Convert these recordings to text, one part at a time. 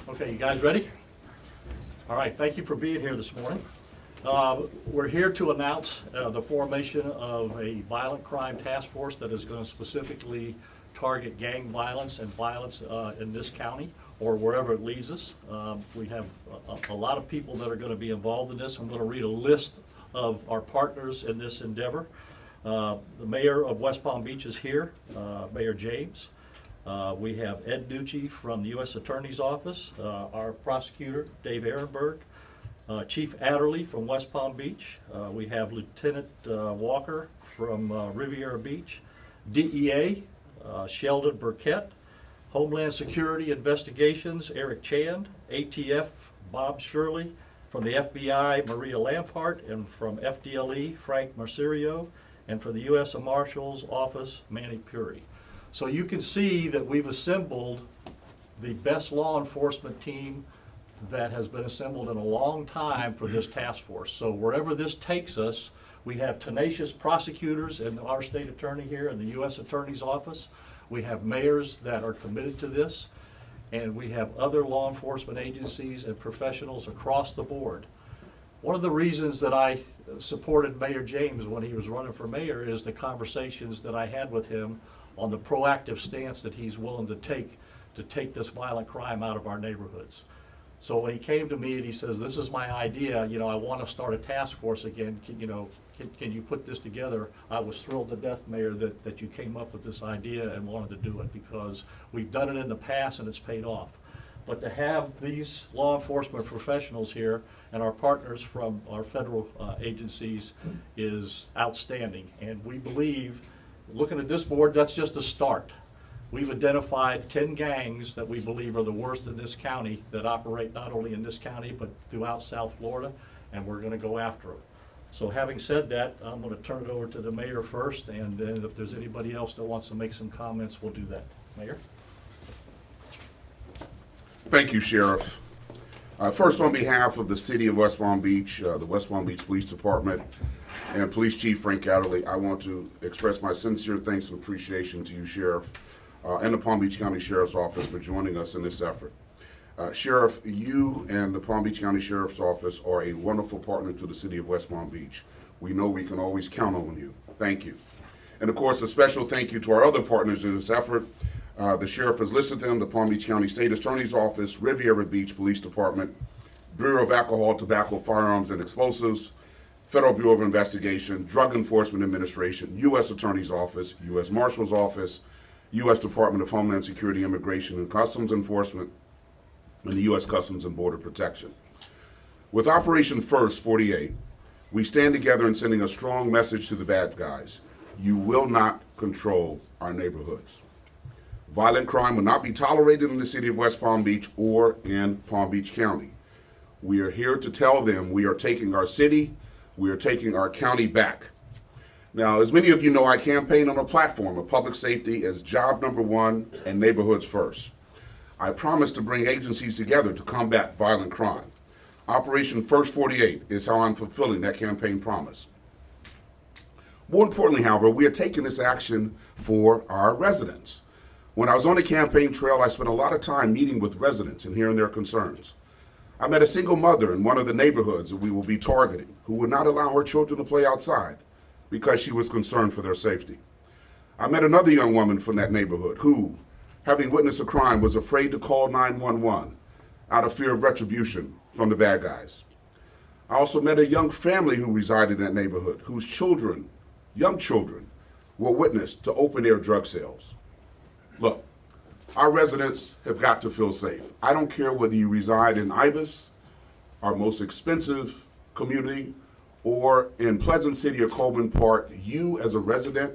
Okay, you guys ready? All right, thank you for being here this morning. We're here to announce the formation of a violent crime task force that is going to specifically target gang violence and violence in this county or wherever it leads us. We have a lot of people that are going to be involved in this. I'm going to read a list of our partners in this endeavor. The mayor of West Palm Beach is here, Mayor James. We have Ed Nucci from the U.S. Attorney's Office, our prosecutor, Dave Ehrenberg, Chief Adderley from West Palm Beach. We have Lieutenant Walker from Riviera Beach, DEA, Sheldon Burkett, Homeland Security Investigations, Eric Chand, ATF, Bob Shirley, from the FBI, Maria Lampart, and from FDLE, Frank Marcirio, and for the U.S. Marshals Office, Manny Puri. So you can see that we've assembled the best law enforcement team that has been assembled in a long time for this task force. So wherever this takes us, we have tenacious prosecutors and our state attorney here in the U.S. Attorney's Office. We have mayors that are committed to this, and we have other law enforcement agencies and professionals across the board. One of the reasons that I supported Mayor James when he was running for mayor is the conversations that I had with him on the proactive stance that he's willing to take this violent crime out of our neighborhoods. So when he came to me and he says, this is my idea, I want to start a task force again, can you put this together? I was thrilled to death, Mayor, that you came up with this idea and wanted to do it, because we've done it in the past and it's paid off. But to have these law enforcement professionals here and our partners from our federal agencies is outstanding. And we believe, looking at this board, that's just a start. We've identified 10 gangs that we believe are the worst in this county that operate not only in this county but throughout South Florida, and we're going to go after them. So having said that, I'm going to turn it over to the mayor first, and then if there's anybody else that wants to make some comments, we'll do that. Mayor? Thank you, Sheriff. First, on behalf of the city of West Palm Beach, the West Palm Beach Police Department, and Police Chief Frank Adderley, I want to express my sincere thanks and appreciation to you, Sheriff, and the Palm Beach County Sheriff's Office for joining us in this effort. Sheriff, you and the Palm Beach County Sheriff's Office are a wonderful partner to the city of West Palm Beach. We know we can always count on you. Thank you. And of course, a special thank you to our other partners in this effort. The Sheriff has listed them: the Palm Beach County State Attorney's Office, Riviera Beach Police Department, Bureau of Alcohol, Tobacco, Firearms, and Explosives, Federal Bureau of Investigation, Drug Enforcement Administration, U.S. Attorney's Office, U.S. Marshals Office, U.S. Department of Homeland Security, Immigration, and Customs Enforcement, and the U.S. Customs and Border Protection. With Operation First 48, we stand together in sending a strong message to the bad guys. You will not control our neighborhoods. Violent crime will not be tolerated in the city of West Palm Beach or in Palm Beach County. We are here to tell them we are taking our city, we are taking our county back. Now, as many of you know, I campaign on a platform of public safety as job number one and neighborhoods first. I promise to bring agencies together to combat violent crime. Operation First 48 is how I'm fulfilling that campaign promise. More importantly, however, we are taking this action for our residents. When I was on the campaign trail, I spent a lot of time meeting with residents and hearing their concerns. I met a single mother in one of the neighborhoods that we will be targeting who would not allow her children to play outside because she was concerned for their safety. I met another young woman from that neighborhood who, having witnessed a crime, was afraid to call 911 out of fear of retribution from the bad guys. I also met a young family who resided in that neighborhood whose children, young children, were witness to open-air drug sales. Look, our residents have got to feel safe. I don't care whether you reside in Ibis, our most expensive community, or in Pleasant City or Coleman Park. You as a resident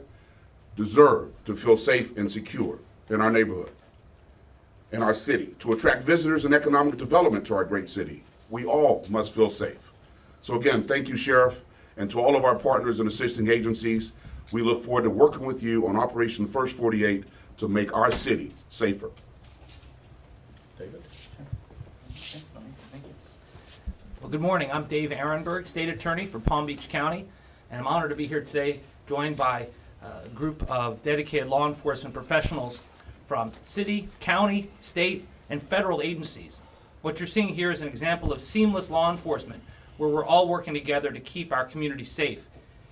deserve to feel safe and secure in our neighborhood, in our city. To attract visitors and economic development to our great city, we all must feel safe. So again, thank you, Sheriff, and to all of our partners and assisting agencies. We look forward to working with you on Operation First 48 to make our city safer. David? Thank you. Well, good morning. I'm Dave Ehrenberg, State Attorney for Palm Beach County, and I'm honored to be here today, joined by a group of dedicated law enforcement professionals from city, county, state, and federal agencies. What you're seeing here is an example of seamless law enforcement, where we're all working together to keep our community safe,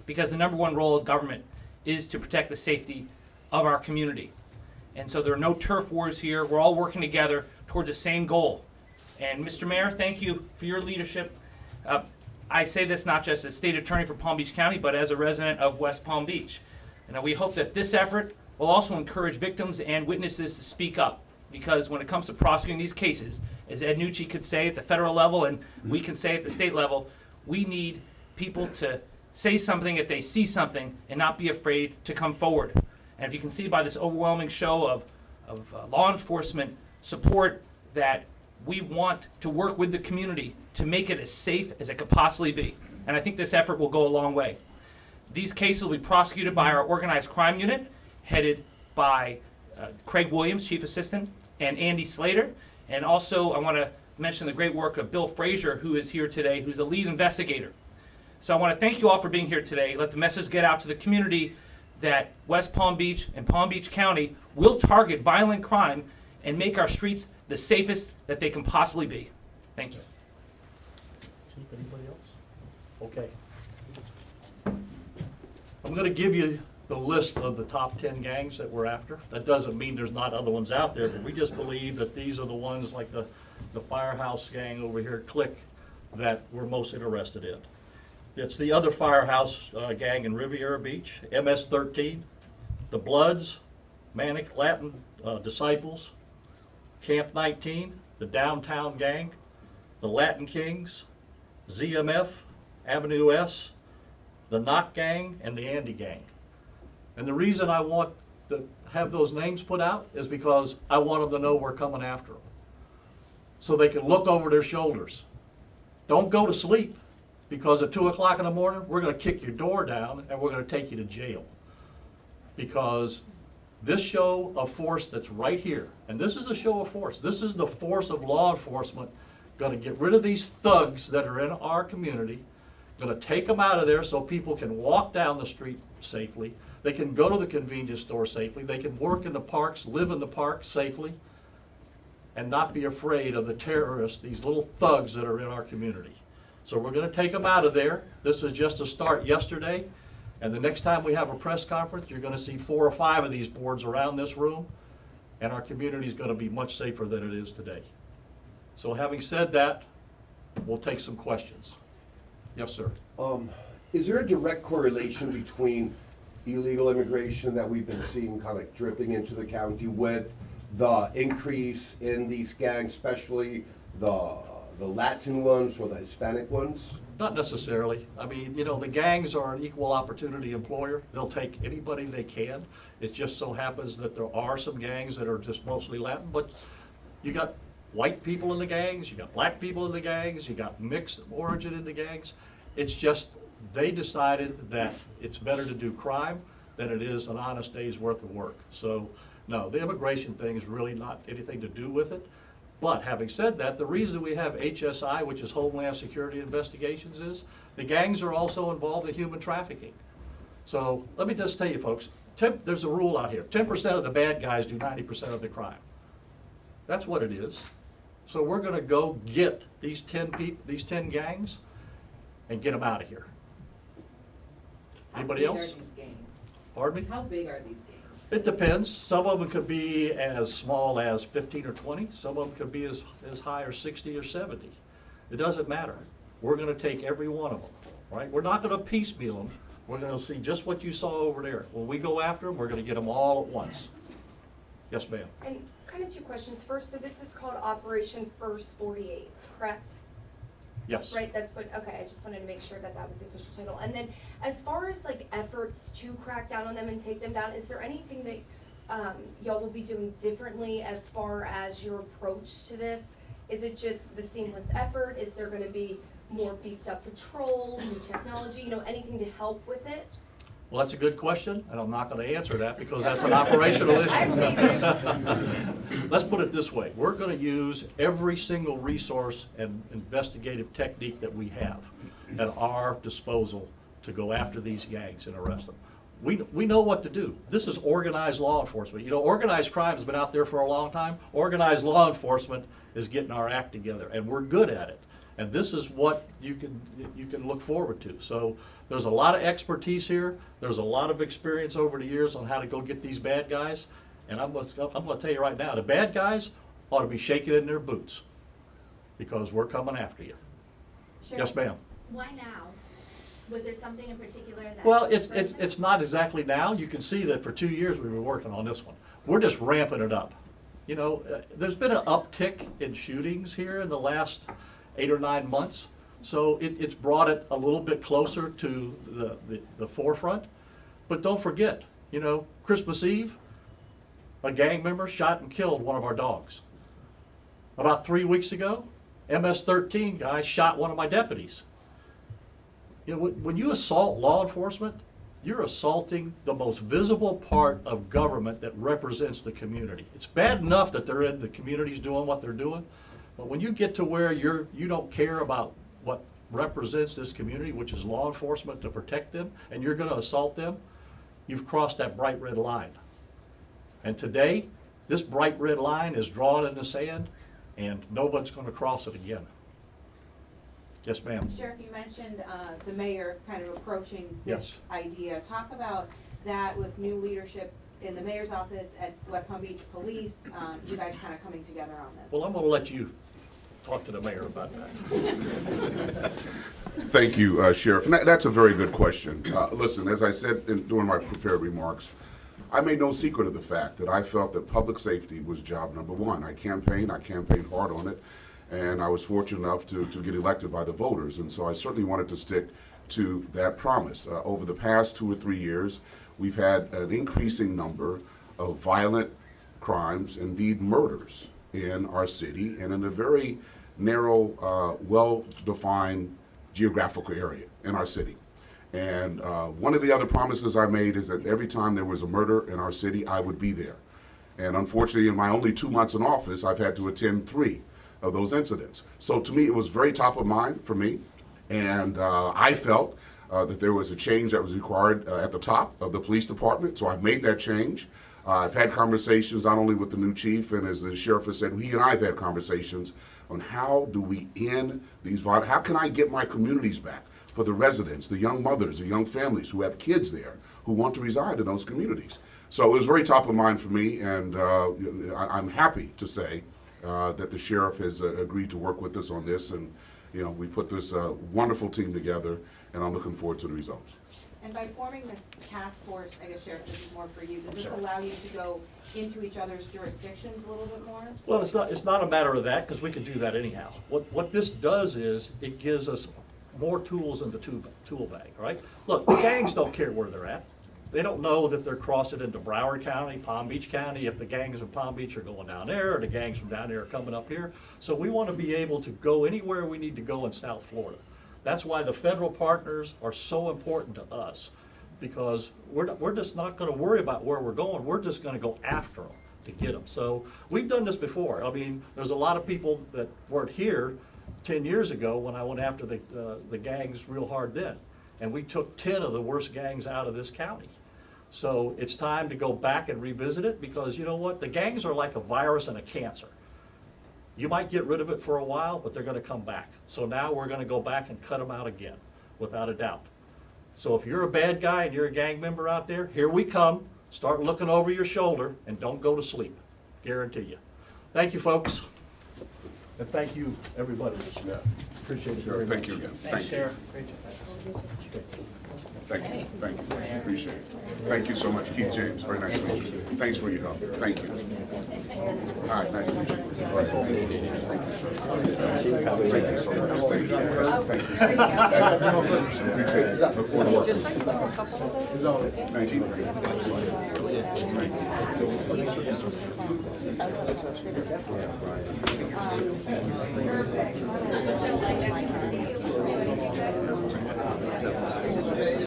because the number one role of government is to protect the safety of our community. And so there are no turf wars here. We're all working together towards the same goal. And Mr. Mayor, thank you for your leadership. I say this not just as state attorney for Palm Beach County, but as a resident of West Palm Beach. And we hope that this effort will also encourage victims and witnesses to speak up, because when it comes to prosecuting these cases, as Ed Nucci could say at the federal level and we can say at the state level, we need people to say something if they see something and not be afraid to come forward. And if you can see by this overwhelming show of law enforcement support that we want to work with the community to make it as safe as it could possibly be. And I think this effort will go a long way. These cases will be prosecuted by our organized crime unit, headed by Craig Williams, Chief Assistant, and Andy Slater. And also I want to mention the great work of Bill Frazier, who is here today, who's the lead investigator. So I want to thank you all for being here today. Let the message get out to the community that West Palm Beach and Palm Beach County will target violent crime and make our streets the safest that they can possibly be. Thank you. Chief, anybody else? Okay. I'm going to give you the list of the top 10 gangs that we're after. That doesn't mean there's not other ones out there, but we just believe that these are the ones like the Firehouse gang over here, Click, that we're most interested in. It's the other Firehouse gang in Riviera Beach, MS-13, the Bloods, Manic Latin Disciples, Camp 19, the Downtown Gang, the Latin Kings, ZMF, Avenue S, the Knock Gang, and the Andy Gang. And the reason I want to have those names put out is because I want them to know we're coming after them, so they can look over their shoulders. Don't go to sleep, because at 2 o'clock in the morning, we're going to kick your door down and we're going to take you to jail. Because this show of force that's right here, and this is a show of force, this is the force of law enforcement, going to get rid of these thugs that are in our community, going to take them out of there so people can walk down the street safely, they can go to the convenience store safely, they can work in the parks, live in the park safely, and not be afraid of the terrorists, these little thugs that are in our community. So we're going to take them out of there. This is just a start yesterday. And the next time we have a press conference, you're going to see 4 or 5 of these boards around this room. And our community is going to be much safer than it is today. So having said that, we'll take some questions. Yes, sir. Is there a direct correlation between illegal immigration that we've been seeing kind of dripping into the county with the increase in these gangs, especially the Latin ones or the Hispanic ones? Not necessarily. I mean, you know, the gangs are an equal opportunity employer. They'll take anybody they can. It just so happens that there are some gangs that are just mostly Latin, but you got white people in the gangs, you got black people in the gangs, you got mixed origin in the gangs. It's just they decided that it's better to do crime than it is an honest day's worth of work. So, no, the immigration thing is really not anything to do with it. But having said that, the reason we have HSI, which is Homeland Security Investigations, is the gangs are also involved in human trafficking. So let me just tell you folks, there's a rule out here. 10% of the bad guys do 90% of the crime. That's what it is. So we're going to go get these 10 gangs and get them out of here. Anybody else? How big are these gangs? Pardon me? How big are these gangs? It depends. Some of them could be as small as 15 or 20. Some of them could be as high as 60 or 70. It doesn't matter. We're going to take every one of them, right? We're not going to piecemeal them. We're going to see just what you saw over there. When we go after them, we're going to get them all at once. Yes, ma'am. And kind of 2 questions. First, so this is called Operation First 48, correct? Yes. Right, that's what, okay, I just wanted to make sure that that was the official title. And then as far as like efforts to crack down on them and take them down, is there anything that y'all will be doing differently as far as your approach to this? Is it just the seamless effort? Is there gonna be more beefed up patrol, new technology, you know, anything to help with it? Well, that's a good question, and I'm not going to answer that because that's an operational issue. Let's put it this way. We're going to use every single resource and investigative technique that we have at our disposal to go after these gangs and arrest them. We know what to do. This is organized law enforcement. You know, organized crime has been out there for a long time. Organized law enforcement is getting our act together, and we're good at it. And this is what you can look forward to. So there's a lot of expertise here. There's a lot of experience over the years on how to go get these bad guys. And I'm going to tell you right now, the bad guys ought to be shaking in their boots because we're coming after you. Yes, ma'am. Why now? Was there something in particular that? Well, spurred it's this? not exactly now. You can see that for 2 years we've been working on this one. We're just ramping it up. You know, there's been an uptick in shootings here in the last 8 or 9 months. So it's brought it a little bit closer to the forefront. But don't forget, you know, Christmas Eve, a gang member shot and killed one of our dogs. About 3 weeks ago, MS-13 guy shot one of my deputies. You know, when you assault law enforcement, you're assaulting the most visible part of government that represents the community. It's bad enough that they're in the communities doing what they're doing, but when you get to where you don't care about what represents this community, which is law enforcement to protect them, and you're going to assault them, you've crossed that bright red line. And today, this bright red line is drawn in the sand, and nobody's going to cross it again. Yes, ma'am. Sheriff, you mentioned the mayor kind of approaching Yes. this idea. Talk about that with new leadership in the mayor's office at West Palm Beach Police, you guys kind of coming together on this. Well, I'm going to let you talk to the mayor about that. Thank you, Sheriff. And that's a very good question. Listen, as I said during my prepared remarks, I made no secret of the fact that I felt that public safety was job number one. I campaigned hard on it, and I was fortunate enough to get elected by the voters. And so I certainly wanted to stick to that promise. Over the past 2 or 3 years, we've had an increasing number of violent crimes, indeed murders, in our city, and in a very narrow, well-defined geographical area in our city. And one of the other promises I made is that every time there was a murder in our city, I would be there. And unfortunately, in my only 2 months in office, I've had to attend 3 of those incidents. So to me, it was very top of mind for me. And I felt that there was a change that was required at the top of the police department. So I've made that change. I've had conversations not only with the new chief, and as the sheriff has said, he and I have had conversations on how do we end these violent, how can I get my communities back for the residents, the young mothers, the young families who have kids there, who want to reside in those communities. So it was very top of mind for me, and I'm happy to say that the sheriff has agreed to work with us on this, and you know, we put this wonderful team together, and I'm looking forward to the results. And by forming this task force, I guess, Sheriff, this is more for you, does this allow you to go into each other's jurisdictions a little bit more? Well, it's not a matter of that, because we can do that anyhow. What this does is, it gives us more tools in the tool bag, right? Look, the gangs don't care where they're at. They don't know that they're crossing into Broward County, Palm Beach County, if the gangs in Palm Beach are going down there, or the gangs from down there are coming up here. So we want to be able to go anywhere we need to go in South Florida. That's why the federal partners are so important to us, because we're just not going to worry about where we're going. We're just going to go after them to get them. So we've done this before. I mean, there's a lot of people that weren't here 10 years ago when I went after the gangs real hard then. And we took 10 of the worst gangs out of this county. So it's time to go back and revisit it, because you know what? The gangs are like a virus and a cancer. You might get rid of it for a while, but they're going to come back. So now we're going to go back and cut them out again, without a doubt. So if you're a bad guy and you're a gang member out there, here we come. Start looking over your shoulder and don't go to sleep. Guarantee you. Thank you, folks. And thank you, everybody. Appreciate it very much. Thank you again. Thanks, Thank you. Sheriff. Great job. Thank you. Thank you. Appreciate it. Thank you so much, Keith James. Very nice to meet you. Thanks for your help. Thank you. All right, nice to meet you. All right. Thank you so much. Thank you. Thank you. Appreciate it. Look forward to working with you. Thank you. Perfect. Nice to see you. Let's do anything good.